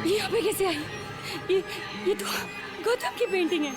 ये यहाँ पे कैसे आई? ये तो गौतम की पेंटिंग है।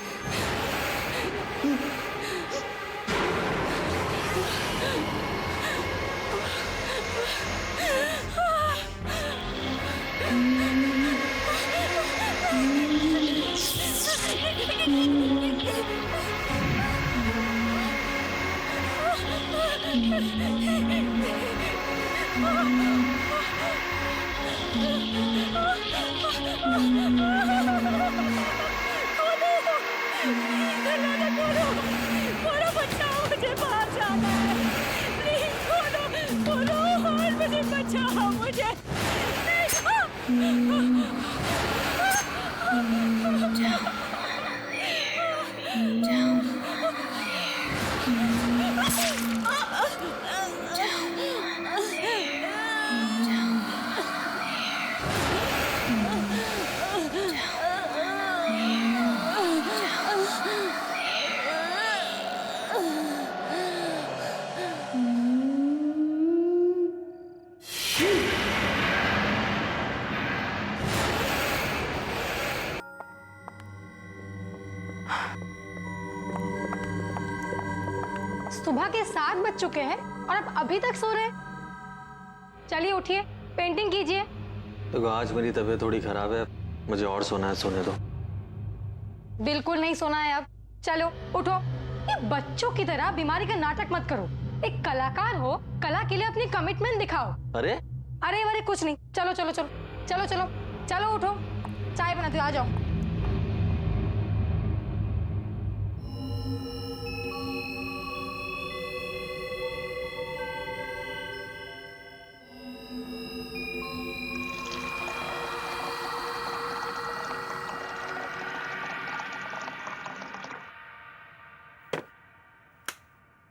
सुबह के 7 बज चुके हैं और अब अभी तक सो रहे हैं। चलिए उठिए, पेंटिंग कीजिए। तो आज मेरी तबीयत थोड़ी खराब है, मुझे और सोना है, सोने दो। बिल्कुल नहीं सोना है अब। चलो उठो। ये बच्चों की तरह बीमारी का नाटक मत करो। एक कलाकार हो, कला के लिए अपनी कमिटमेंट दिखाओ। अरे अरे कुछ नहीं। चलो चलो चलो चलो चलो चलो उठो, चाय बनाती हूँ, आ जाओ।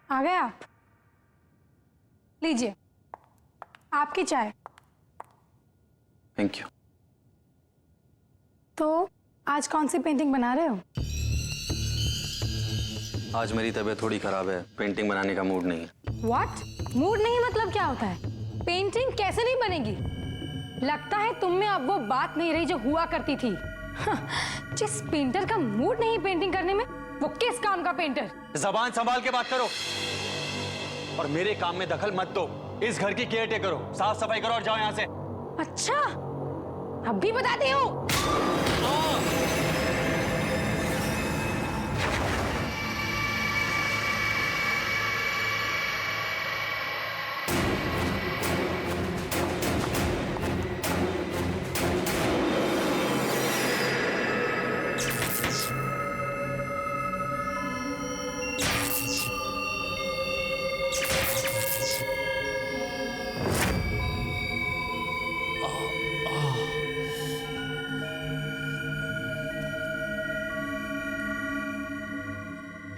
आ गए आप? लीजिए आपकी चाय। Thank you. तो आज कौन सी पेंटिंग बना रहे हो? आज मेरी तबीयत थोड़ी खराब है, पेंटिंग बनाने का मूड नहीं है। व्हाट? मूड नहीं मतलब क्या होता है? पेंटिंग कैसे नहीं बनेगी? लगता है तुम में अब वो बात नहीं रही जो हुआ करती थी। जिस पेंटर का मूड नहीं पेंटिंग करने में, वो किस काम का पेंटर? जबान संभाल के बात करो और मेरे काम में दखल मत दो। इस घर की केयर टेकर करो, साफ सफाई करो और जाओ यहाँ से। अच्छा, अब भी बताती हूँ।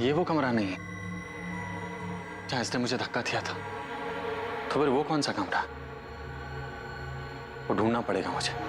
ये वो कमरा नहीं है जहां इसने मुझे धक्का दिया था। तो फिर वो कौन सा कमरा? वो ढूंढना पड़ेगा मुझे।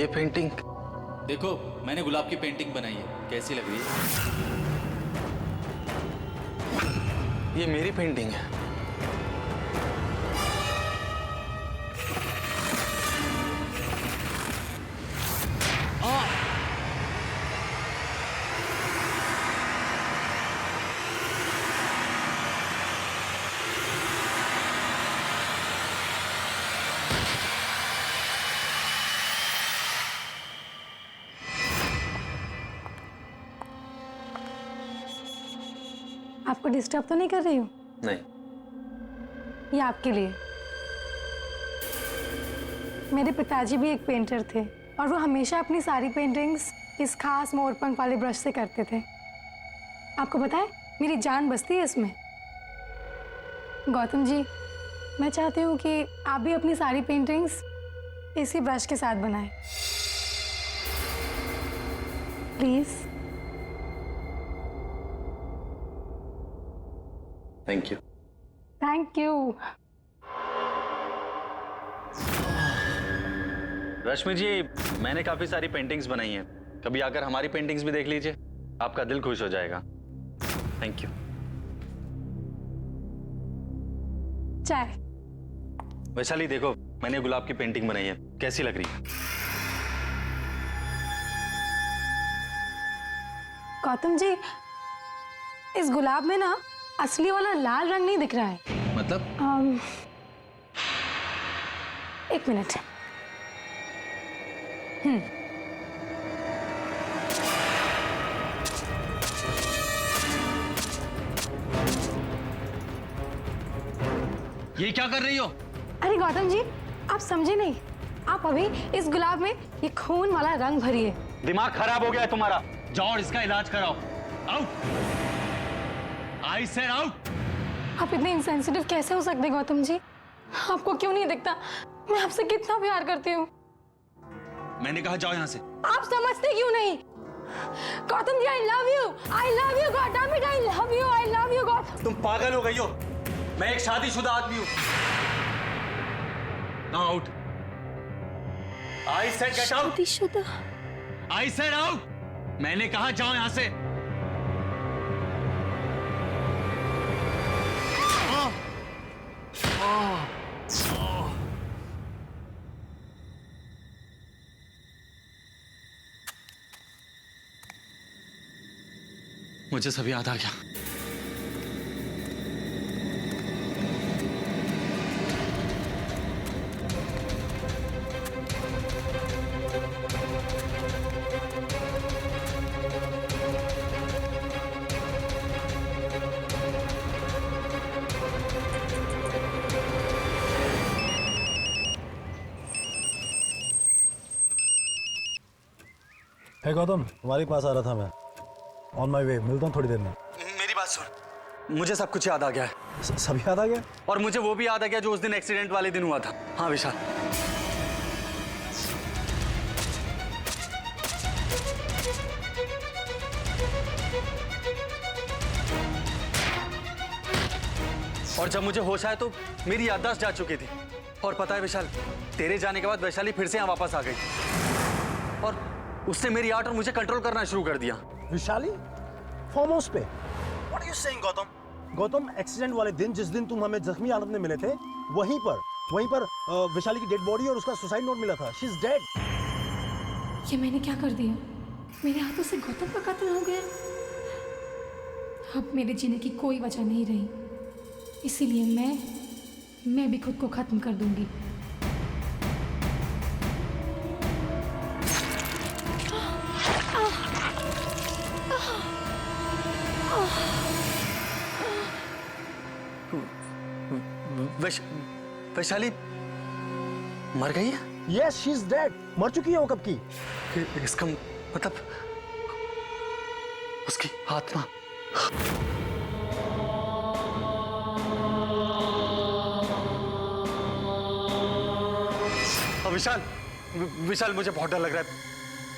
पेंटिंग? देखो, मैंने गुलाब की पेंटिंग बनाई है, कैसी लग रही है? ये मेरी पेंटिंग है। आपको डिस्टर्ब तो नहीं कर रही हूँ? नहीं। ये आपके लिए। मेरे पिताजी भी एक पेंटर थे और वो हमेशा अपनी सारी पेंटिंग्स इस खास मोरपंख वाले ब्रश से करते थे। आपको पता है, मेरी जान बसती है इसमें। गौतम जी, मैं चाहती हूँ कि आप भी अपनी सारी पेंटिंग्स इसी ब्रश के साथ बनाएं। Please. Thank you. Thank you. Rashmi ji, मैंने काफी सारी पेंटिंग्स बनाई हैं, कभी आकर हमारी पेंटिंग्स भी देख लीजिए, आपका दिल खुश हो जाएगा। Thank you. चाय। वैशाली देखो, मैंने गुलाब की पेंटिंग बनाई है, कैसी लग रही है? गौतम जी, इस गुलाब में ना असली वाला लाल रंग नहीं दिख रहा है। मतलब? एक मिनट। ये क्या कर रही हो? अरे गौतम जी, आप समझे नहीं। आप अभी इस गुलाब में ये खून वाला रंग भरिए। दिमाग खराब हो गया है तुम्हारा, जाओ और इसका इलाज कराओ। आउट। I said out. आप इतने इंसेंसिटिव कैसे हो सकते गौतम जी? आपको क्यों नहीं दिखता मैं आपसे कितना प्यार करती हूँ? मैंने कहा जाओ यहाँ से। आप समझते क्यों नहीं? Gautam ji, I love you God, I love you God. तुम पागल हो गई हो, मैं एक शादीशुदा आदमी हूँ। Now out. I said get out. शादीशुदा? I said out. मैंने कहा जाओ यहाँ से। मुझे सब याद आ गया। हे गौतम, तुम्हारे पास आ रहा था मैं। ऑन माई वे, मिलता हूँ थोड़ी देर में। मेरी बात सुन, मुझे सब कुछ याद आ गया है। सब याद आ गया? और मुझे वो भी याद आ गया जो उस दिन एक्सीडेंट वाले दिन हुआ था। हाँ विशाल, और जब मुझे होश आया तो मेरी याददाश्त जा चुकी थी। और पता है विशाल, तेरे जाने के बाद वैशाली फिर से यहाँ वापस आ गई और उसने मेरी आर्ट और मुझे कंट्रोल करना शुरू कर दिया। विशाली फार्म हाउस पे? What are you saying Gautam? Gautam, accident वाले दिन, जिस दिन तुम हमें जख्मी हालत में मिले थे, वहीं पर विशाली की डेड बॉडी और उसका सुसाइड नोट मिला था। She is dead. ये मैंने क्या कर दिया? मेरे हाथों से गौतम का कत्ल हो गया। अब मेरे जीने की कोई वजह नहीं रही, इसीलिए मैं भी खुद को खत्म कर दूंगी। वैशाली मर गई है? Yes, she is dead. मर चुकी है वो कब की। इसका मतलब उसकी आत्मा। विशाल, विशाल मुझे बहुत डर लग रहा है,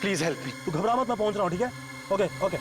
प्लीज हेल्प मी। तू घबरा मत, मैं पहुंच रहा हूँ, ठीक है? Okay okay.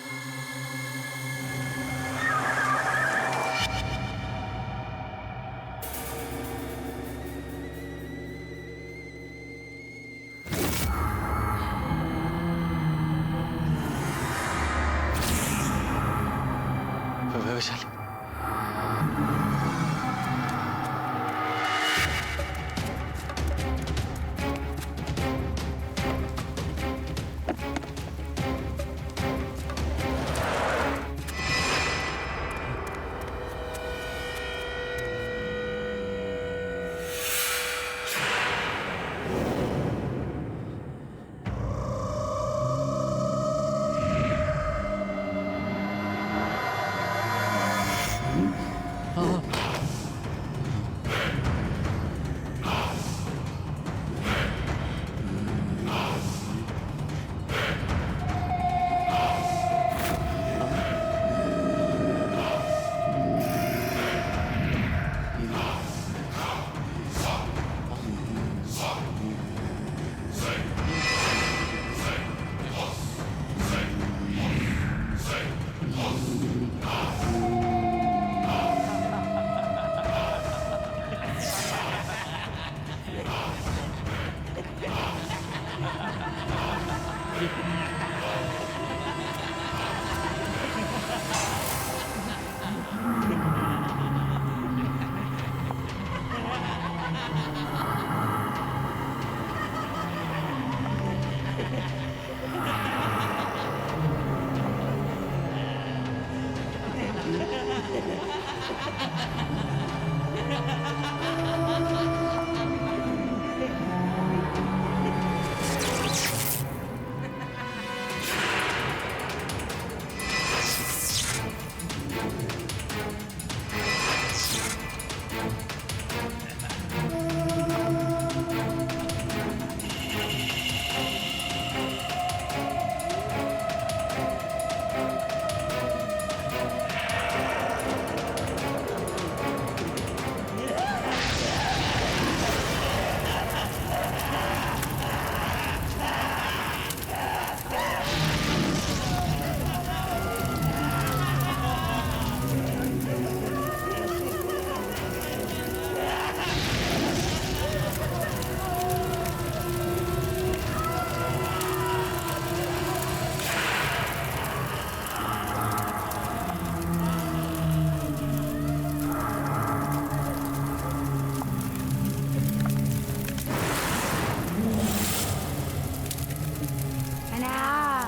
बनाओ,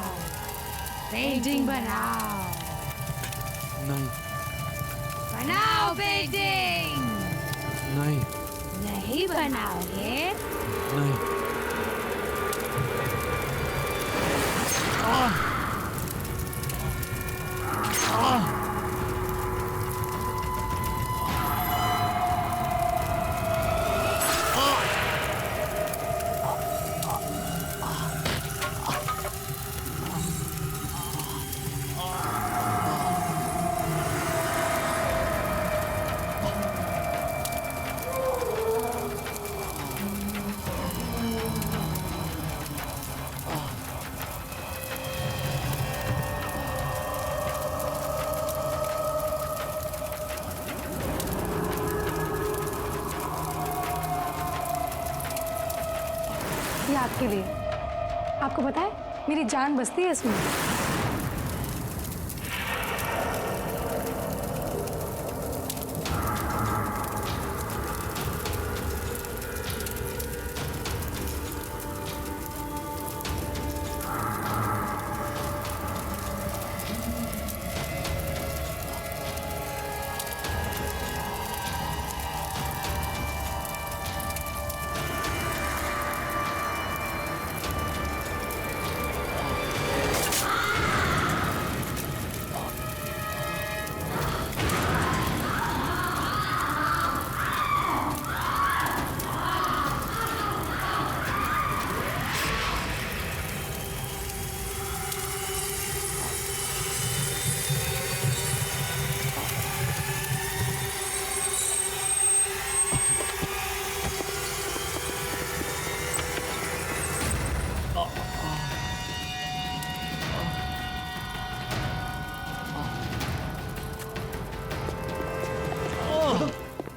पेंटिंग बनाओ, नहीं बनाओ पेंटिंग। नहीं नहीं बनाओगे नहीं ये आपके लिए। आपको पता है मेरी जान बसती है इसमें।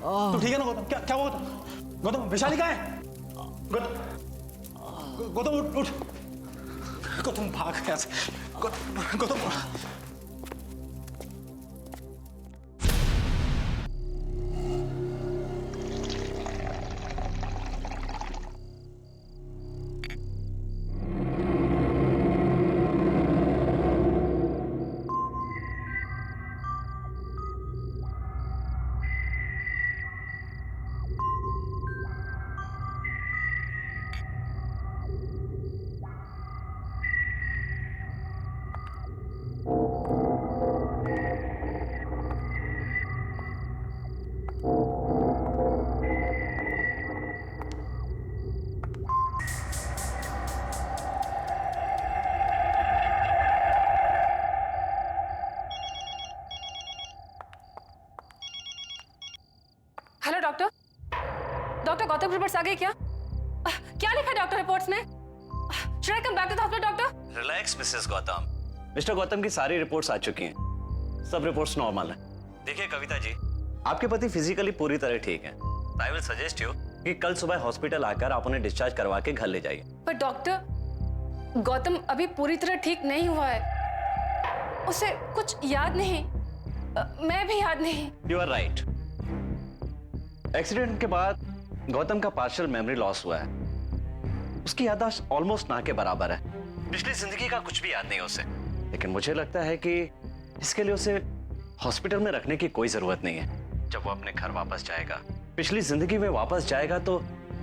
तू ठीक है ना गौतम? क्या क्या हुआ गौतम? गौतम वैशाली कहाँ है? गौतम गौतम उठ उठ। गौतम भाग यहाँ से। Gautam Gautam hello doctor. Doctor Gautam reports आ गई क्या? क्या लिखा है डॉक्टर रिपोर्ट्स में? Should I come back to the hospital doctor? Relax Mrs Gautam. Mister Gautam की सारी रिपोर्ट्स आ चुकी हैं। सब रिपोर्ट्स नॉर्मल है। देखिए कविता जी, आपके पति फिजिकली पूरी तरह ठीक हैं। आई विल सजेस्ट यू कि कल सुबह हॉस्पिटल आकर आप उन्हें डिस्चार्ज करवा के घर ले जाइए। पर डॉक्टर, गौतम अभी पूरी तरह ठीक नहीं हुआ है। उसे कुछ याद नहीं, मैं भी याद नहीं। You are right. एक्सीडेंट के बाद गौतम का पार्शियल मेमोरी लॉस हुआ है। उसकी याददाश्त ऑलमोस्ट ना के बराबर है। पिछली जिंदगी का कुछ भी याद नहीं है उसे। लेकिन मुझे लगता है कि इसके लिए उसे हॉस्पिटल में रखने की कोई जरूरत नहीं है। जब वो अपने घर वापस जाएगा, पिछली जिंदगी में वापस जाएगा, तो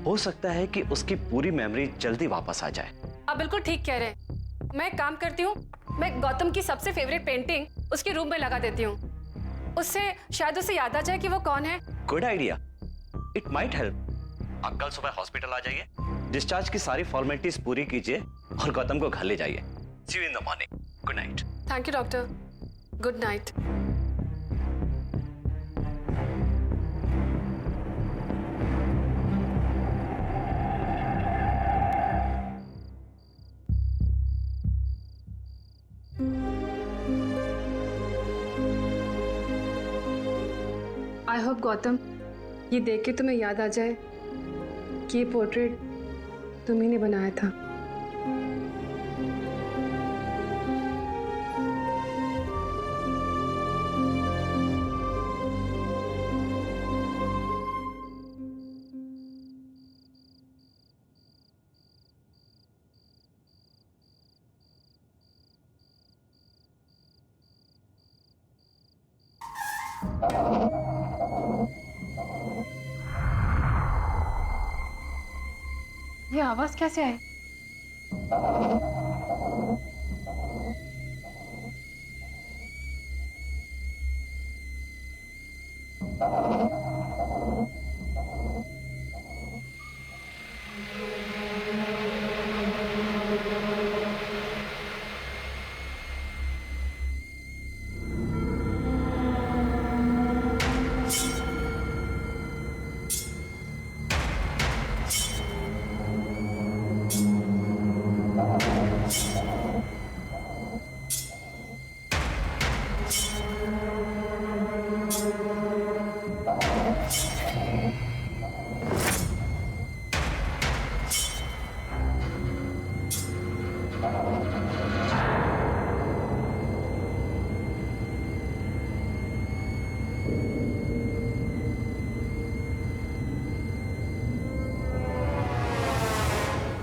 हो सकता है कि उसकी पूरी मेमोरी जल्दी वापस आ जाए। आप बिल्कुल ठीक कह रहे हैं। मैं एक काम करती हूँ, मैं गौतम की सबसे फेवरेट पेंटिंग उसके रूम में लगा देती हूँ। उससे शायद उसे याद आ जाए कि वो कौन है। Good idea, it might help. आप कल सुबह हॉस्पिटल आ जाइए, डिस्चार्ज की सारी फॉर्मेलिटीज पूरी कीजिए और गौतम को घर ले जाइए। See you in the morning. Good night. Thank you doctor. Good night. I hope Gautam, ये देख के तुम्हें याद आ जाए कि ये पोर्ट्रेट तुम्ही ने बनाया था। ये आवाज कैसे आई?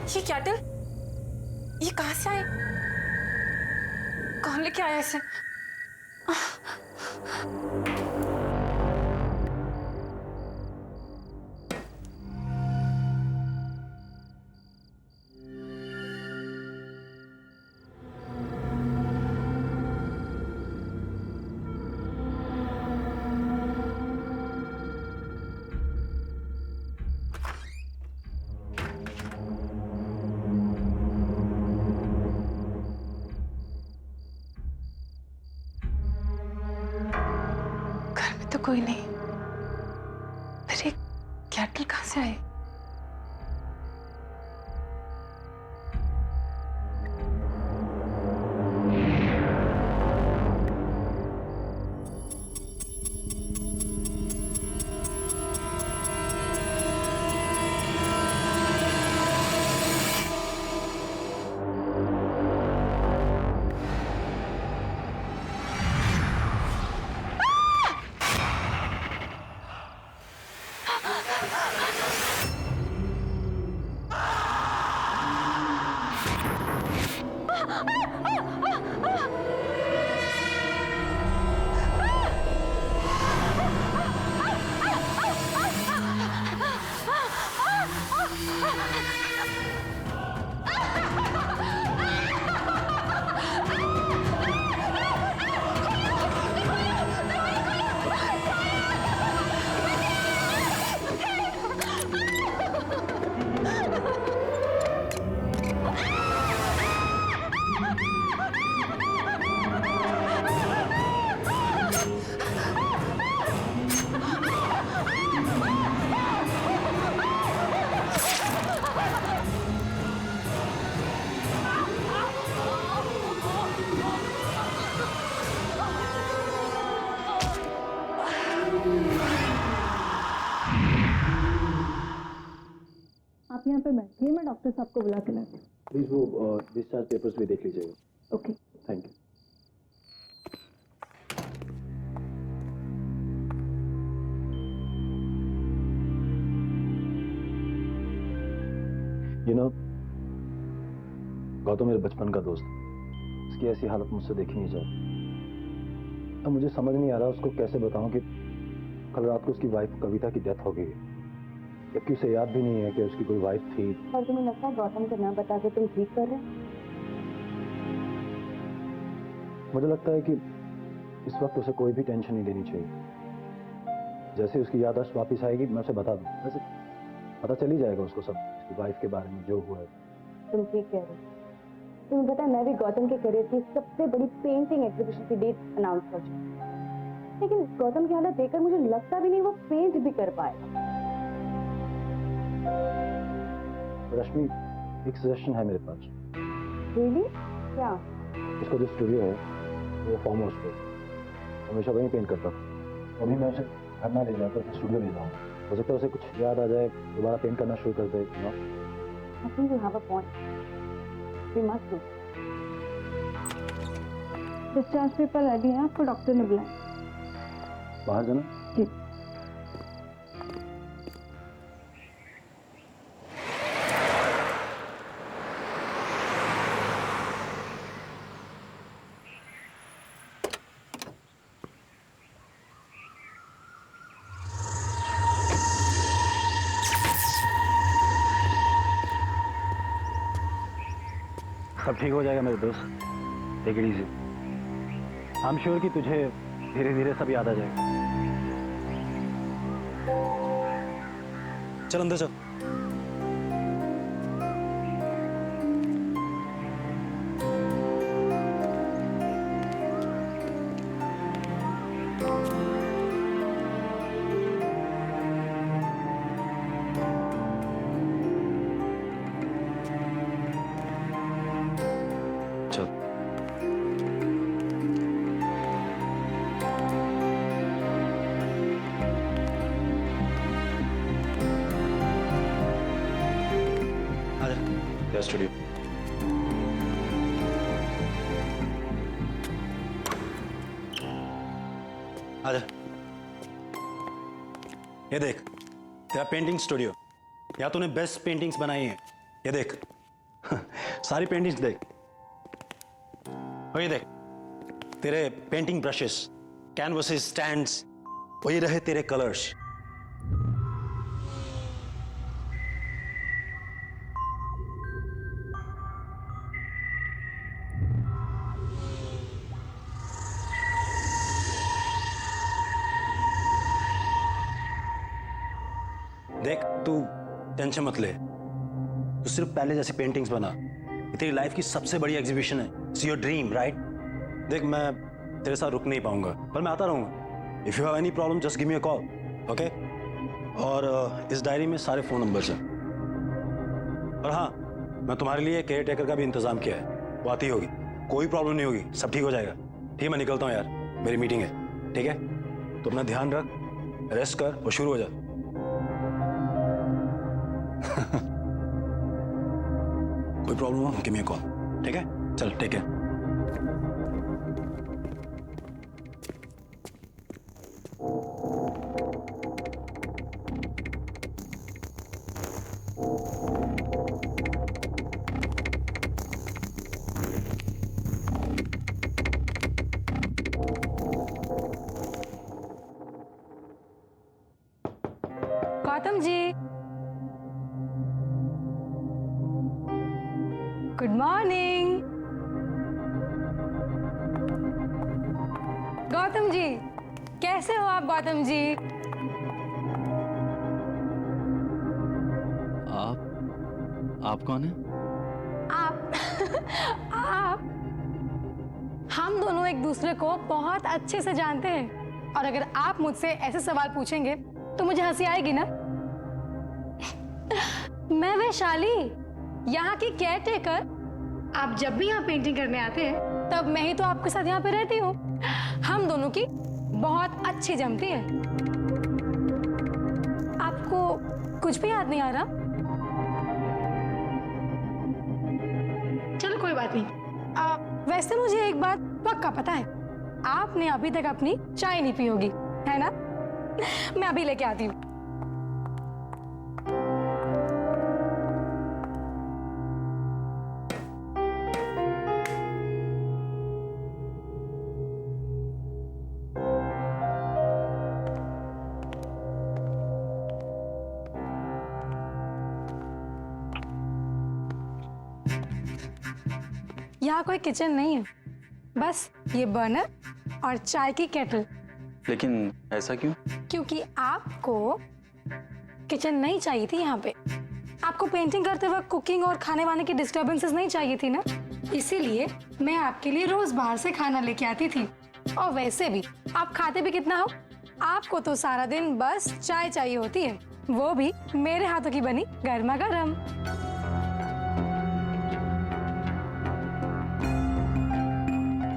ये कैटल, ये कहां से आए? कौन लेके आया इसे? तो कोई नहीं, फिर ये कैटल कहां से आए? आप यहाँ पे बैठिए, मैं डॉक्टर साहब को बुला के लाती हूँ। प्लीज वो डिस्चार्ज पेपर्स भी देख लीजिएगा। Okay. Thank you. You know, Gautam मेरे बचपन का दोस्त है। उसकी ऐसी हालत मुझसे देखी नहीं जाती। अब मुझे समझ नहीं आ रहा उसको कैसे बताऊं कि कल रात को उसकी वाइफ कविता की डेथ हो गई, जबकि उसे याद भी नहीं है कि उसकी कोई वाइफ थी। और तुम्हें लगता है गौतम को ना बता के तुम ठीक कर रहे हो? मुझे लगता है कि इस वक्त उसे कोई भी टेंशन नहीं लेनी चाहिए। जैसे उसकी याददाश्त वापस आएगी मैं उसे बता दूं। वैसे पता चल ही जाएगा उसको सब, उसकी वाइफ के बारे में जो हुआ है। तुम ठीक कह रहे हो। तुम्हें पता है मैं भी गौतम के करियर की सबसे बड़ी पेंटिंग एग्जीबिशन की डेट अनाउंस कर चुकी हूँ, लेकिन गौतम की हालत देखकर मुझे लगता भी नहीं वो पेंट भी कर पाएगा। रश्मि, एक सजेशन है मेरे पास। रियली? क्या? उसका जो स्टूडियो है वो फार्म हाउस पे, हमेशा वहीं पेंट करता था। अभी मैं उसे घर ना ले जाकर उसे स्टूडियो ले जाऊँ। हो सकता है उसे कुछ याद आ जाए, दोबारा पेंट करना शुरू कर दे। I think you have a point. We must do. Discharge paper ready है, आपको डॉक्टर ने बुलाया। बाहर जाना? जी। सब ठीक हो जाएगा मेरे दोस्त, take it easy. I am sure कि तुझे धीरे धीरे सब याद आ जाएगा। चल अंदर चल। चल। आजा स्टूडियो। आजा। ये देख तेरा पेंटिंग स्टूडियो, या तूने बेस्ट पेंटिंग्स बनाई हैं। ये देख सारी पेंटिंग्स देख। और ये देख तेरे पेंटिंग ब्रशेस, कैनवसेस, स्टैंड्स, वही रहे तेरे कलर्स। देख तू टेंशन मत ले, तू सिर्फ पहले जैसी पेंटिंग्स बना। ये तेरी लाइफ की सबसे बड़ी एग्जीबिशन है। It's your dream, right? देख मैं तेरे साथ रुक नहीं पाऊंगा, पर मैं आता रहूंगा। If you have any problem just give me a call, okay? और इस डायरी में सारे फोन नंबर्स हैं। और हाँ, मैं तुम्हारे लिए केयर टेकर का भी इंतजाम किया है, वो आती होगी। कोई प्रॉब्लम नहीं होगी, सब ठीक हो जाएगा। ठीक है, मैं निकलता हूँ यार, मेरी मीटिंग है। ठीक है, तो अपना ध्यान रख, रेस्ट कर और शुरू हो जा। कोई प्रॉब्लम हो गिव मी अ कॉल, ठीक है? चल take care. Gautam ji, good morning. Gautam ji, कैसे हो आप गौतम जी? आप कौन है? आप आप हम दोनों एक दूसरे को बहुत अच्छे से जानते हैं, और अगर आप मुझसे ऐसे सवाल पूछेंगे तो मुझे हंसी आएगी ना। मैं वैशाली, यहाँ की केयर टेकर। आप जब भी यहाँ पेंटिंग करने आते हैं तब मैं ही तो आपके साथ यहाँ पे रहती हूँ। हम दोनों की बहुत अच्छी जमती है। कुछ भी याद नहीं आ रहा? चलो कोई बात नहीं। वैसे मुझे एक बात पक्का पता है, आपने अभी तक अपनी चाय नहीं पी होगी, है ना? मैं अभी लेके आती हूँ। यहाँ कोई किचन नहीं है, बस ये बर्नर और चाय की केटल। लेकिन ऐसा क्यों? क्योंकि आपको किचन नहीं चाहिए थी यहाँ पे। आपको पेंटिंग करते वक्त कुकिंग और खाने वाने की डिस्टरबेंसेस नहीं चाहिए थी ना, इसीलिए मैं आपके लिए रोज बाहर से खाना लेके आती थी। और वैसे भी आप खाते भी कितना हो, आपको तो सारा दिन बस चाय चाहिए होती है, वो भी मेरे हाथों की बनी गर्मा गर्म।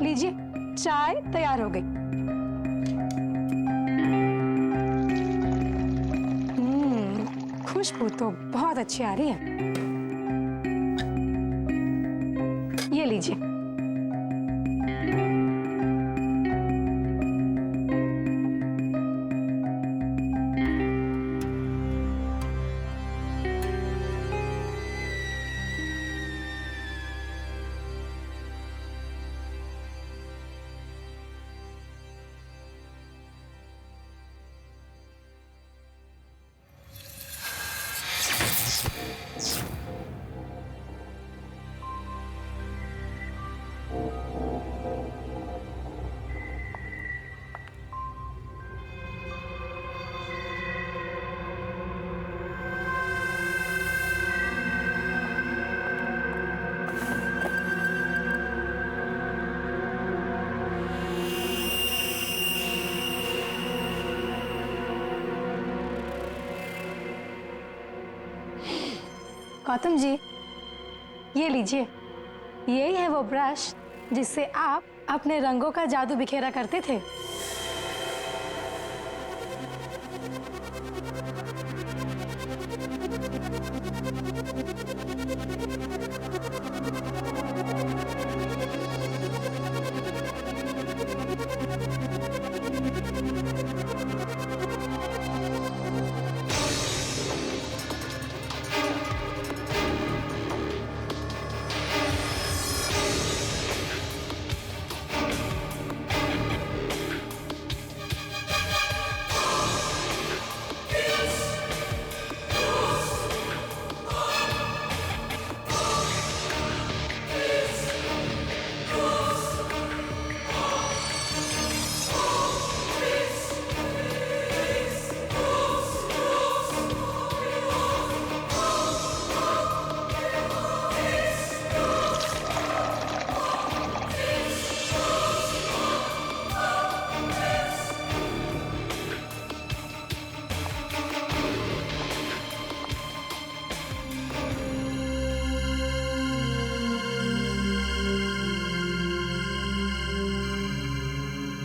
लीजिए, चाय तैयार हो गई। खुशबू तो बहुत अच्छी आ रही है। ये लीजिए। गौतम जी, ये लीजिए। यही है वो ब्रश जिससे आप अपने रंगों का जादू बिखेरा करते थे।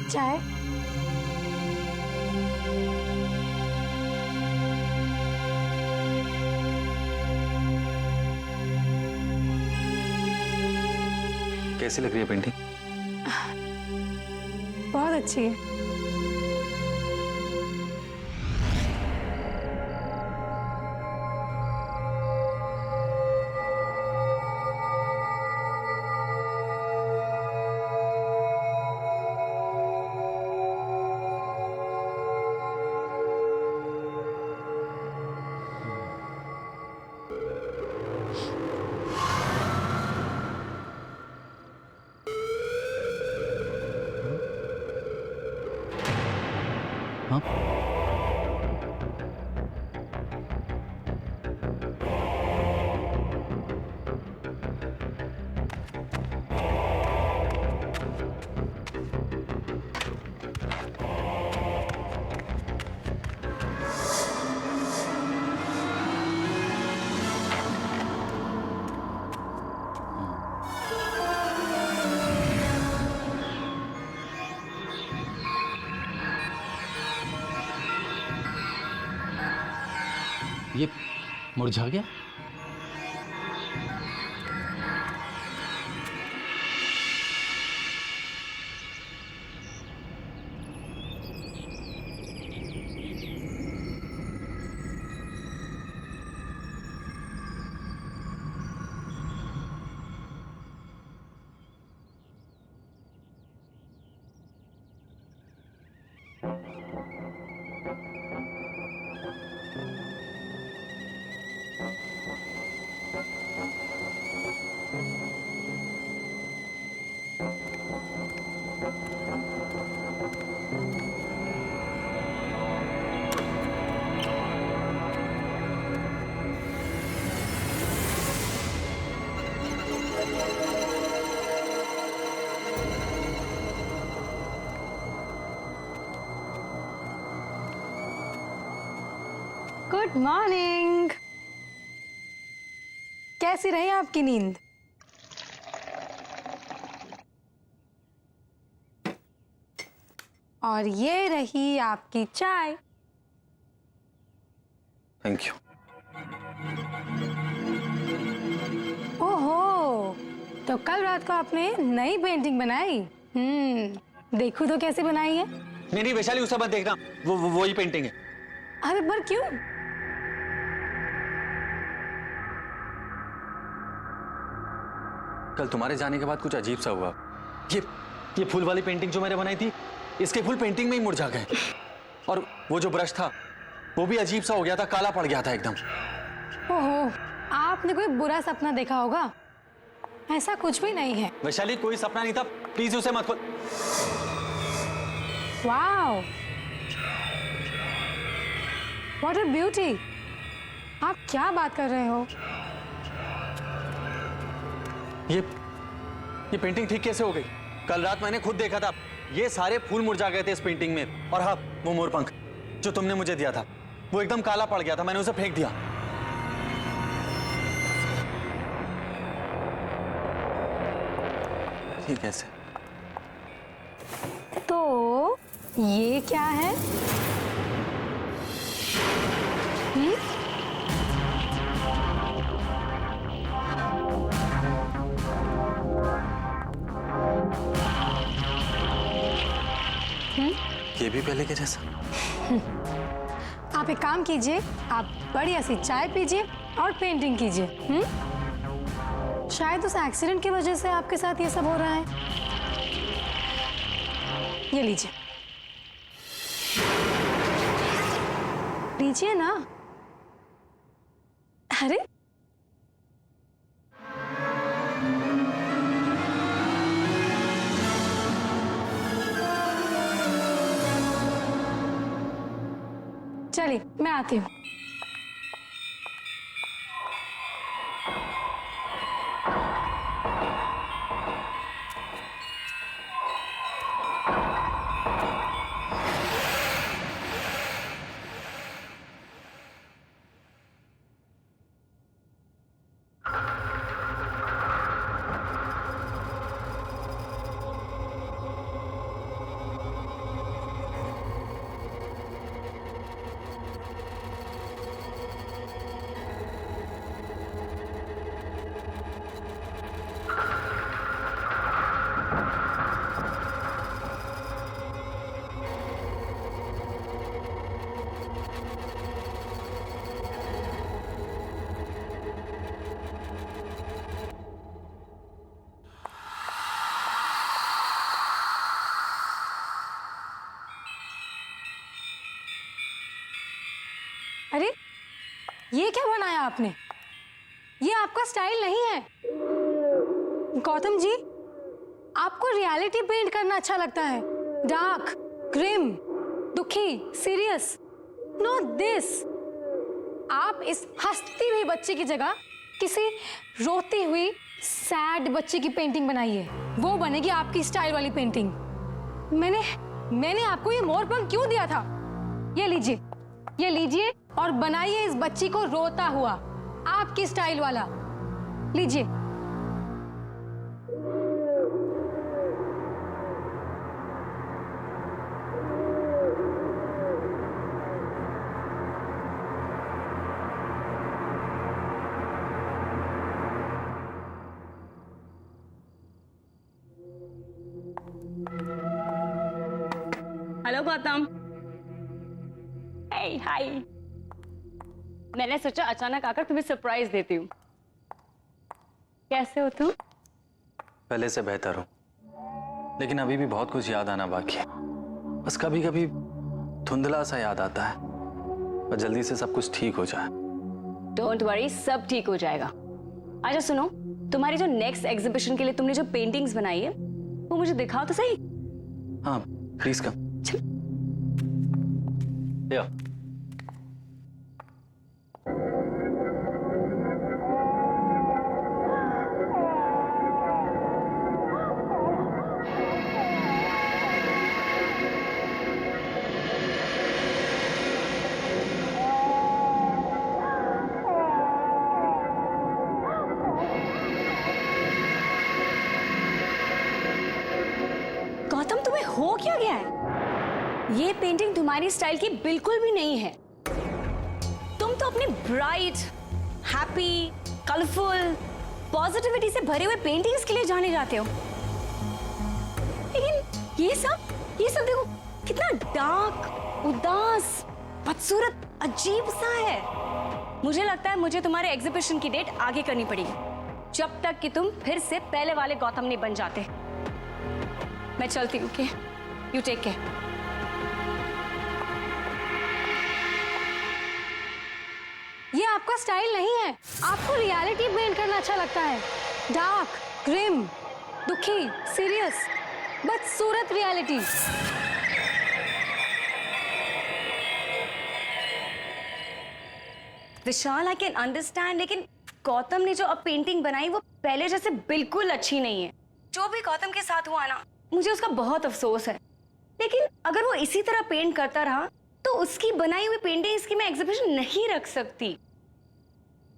चाय? कैसी लग रही है पेंटिंग? बहुत अच्छी है। ये मुरझा गया? Good morning. कैसी रही आपकी नींद? और ये रही आपकी चाय। Thank you. ओहो, तो कल रात को आपने नई पेंटिंग बनाई? देखूं तो कैसे बनाई है? नहीं वैशाली, उसे मत देखना, वही पेंटिंग है। अरे पर क्यों? कल तुम्हारे जाने के बाद कुछ अजीब सा हुआ। ये फूल वाली पेंटिंग जो मैंने बनाई थी, इसके फूल पेंटिंग में ही मुरझा गए। और वो जो ब्रश था वो भी अजीब सा हो गया था, काला पड़ गया था एकदम। ओहो, आपने कोई बुरा सपना देखा होगा। ऐसा कुछ भी नहीं है। वैशाली, कोई सपना नहीं था, प्लीज उसे मत खोल। Wow, what a beauty. आप क्या बात कर रहे हो? ये पेंटिंग ठीक कैसे हो गई? कल रात मैंने खुद देखा था, ये सारे फूल मुरझा गए थे इस पेंटिंग में। और हाँ, वो मोरपंख जो तुमने मुझे दिया था वो एकदम काला पड़ गया था, मैंने उसे फेंक दिया। ये कैसे? तो ये क्या है? ये भी पहले के जैसा। आप एक काम कीजिए, आप बढ़िया सी चाय पीजिए और पेंटिंग कीजिए। शायद उस एक्सीडेंट की वजह से आपके साथ ये सब हो रहा है। ये लीजिए, लीजिए ना। अरे चलिए, मैं आती हूँ। अरे ये क्या बनाया आपने? ये आपका स्टाइल नहीं है। गौतम जी, आपको रियलिटी पेंट करना अच्छा लगता है। डार्क, ग्रिम, दुखी, सीरियस। Not this. आप इस हंसती हुई बच्चे की जगह किसी रोती हुई सैड बच्चे की पेंटिंग बनाइए। वो बनेगी आपकी स्टाइल वाली पेंटिंग। मैंने आपको ये मोरपंख क्यों दिया था? ये लीजिए और बनाइए इस बच्ची को रोता हुआ, आपकी स्टाइल वाला। लीजिए। गौतम। हे हाय। मैंने सोचा अचानक आकर तुम्हें सरप्राइज देती हूँ। कैसे हो तुम? पहले से बेहतर हो, लेकिन अभी भी बहुत कुछ याद आना बाकी है। बस कभी कभी धुंधला सा याद आता है, पर जल्दी से सब कुछ ठीक हो जाए। डोंट वरी, सब ठीक हो जाएगा। अच्छा सुनो, तुम्हारी जो नेक्स्ट एग्जीबिशन के लिए तुमने जो पेंटिंग्स बनाई है वो मुझे दिखाओ तो सही। हाँ प्लीज कम। या गौतम, तुम्हें हो क्या गया है? ये पेंटिंग तुम्हारी स्टाइल की बिल्कुल भी नहीं है। तुम तो अपनी ब्राइट, हैप्पी, कलरफुल, पॉजिटिविटी से भरे हुए पेंटिंग्स के लिए जाने जाते हो, लेकिन ये सब देखो कितना डार्क, उदास, बदसूरत, अजीब सा है। मुझे लगता है मुझे तुम्हारे एग्जीबिशन की डेट आगे करनी पड़ेगी, जब तक कि तुम फिर से पहले वाले गौतम नहीं बन जाते। मैं चलती हूँ, यू टेक केयर। ये आपका स्टाइल नहीं है। आपको रियलिटी पेंट करना अच्छा लगता है। डार्क, ग्रिम, दुखी, सीरियस, बदसूरत reality. Vishal, I can understand, लेकिन गौतम ने जो अब पेंटिंग बनाई वो पहले जैसे बिल्कुल अच्छी नहीं है। जो भी गौतम के साथ हुआ ना, मुझे उसका बहुत अफसोस है। लेकिन अगर वो इसी तरह पेंट करता रहा तो उसकी बनाई हुई पेंटिंग्स की मैं एग्जीबिशन नहीं रख सकती।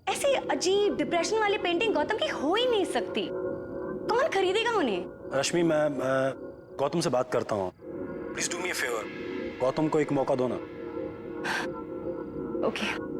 ऐसी अजीब डिप्रेशन वाली पेंटिंग गौतम की हो ही नहीं सकती। कौन खरीदेगा उन्हें? रश्मि, मैं गौतम से बात करता हूँ। Please do me a favour, Gautam को एक मौका दो ना। ओके।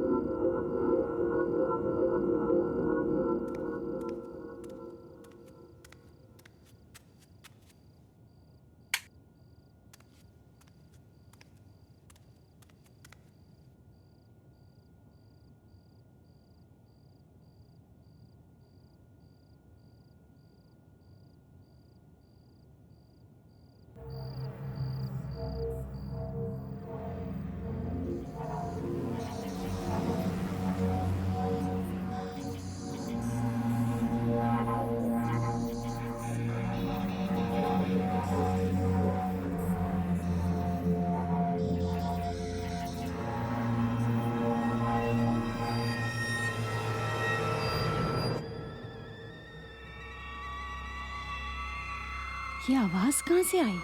ये आवाज कहां से आई?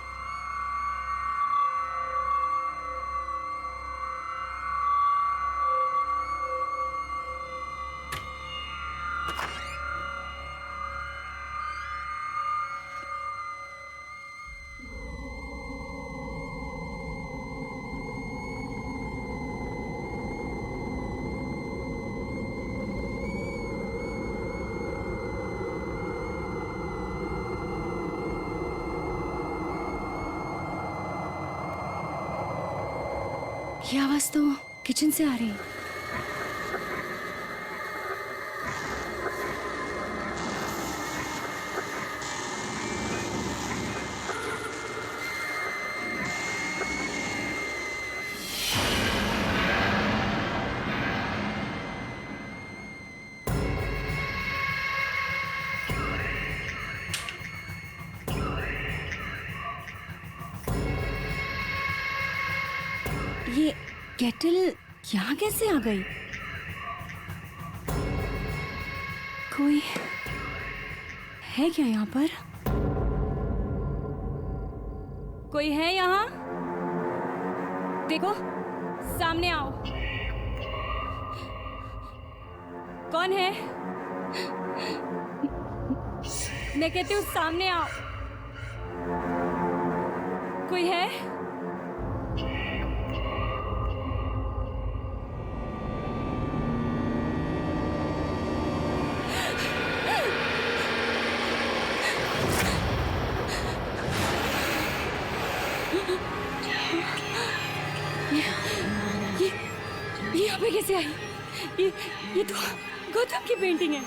ये आवाज तो किचन से आ रही है। ये केटल यहाँ कैसे आ गई? कोई है क्या यहाँ पर? कोई है यहाँ? देखो, सामने आओ। कौन है? मैं कहती हूँ सामने आओ। कोई है? यहाँ पे कैसे आई? ये तो गौतम की पेंटिंग है।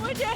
मुझे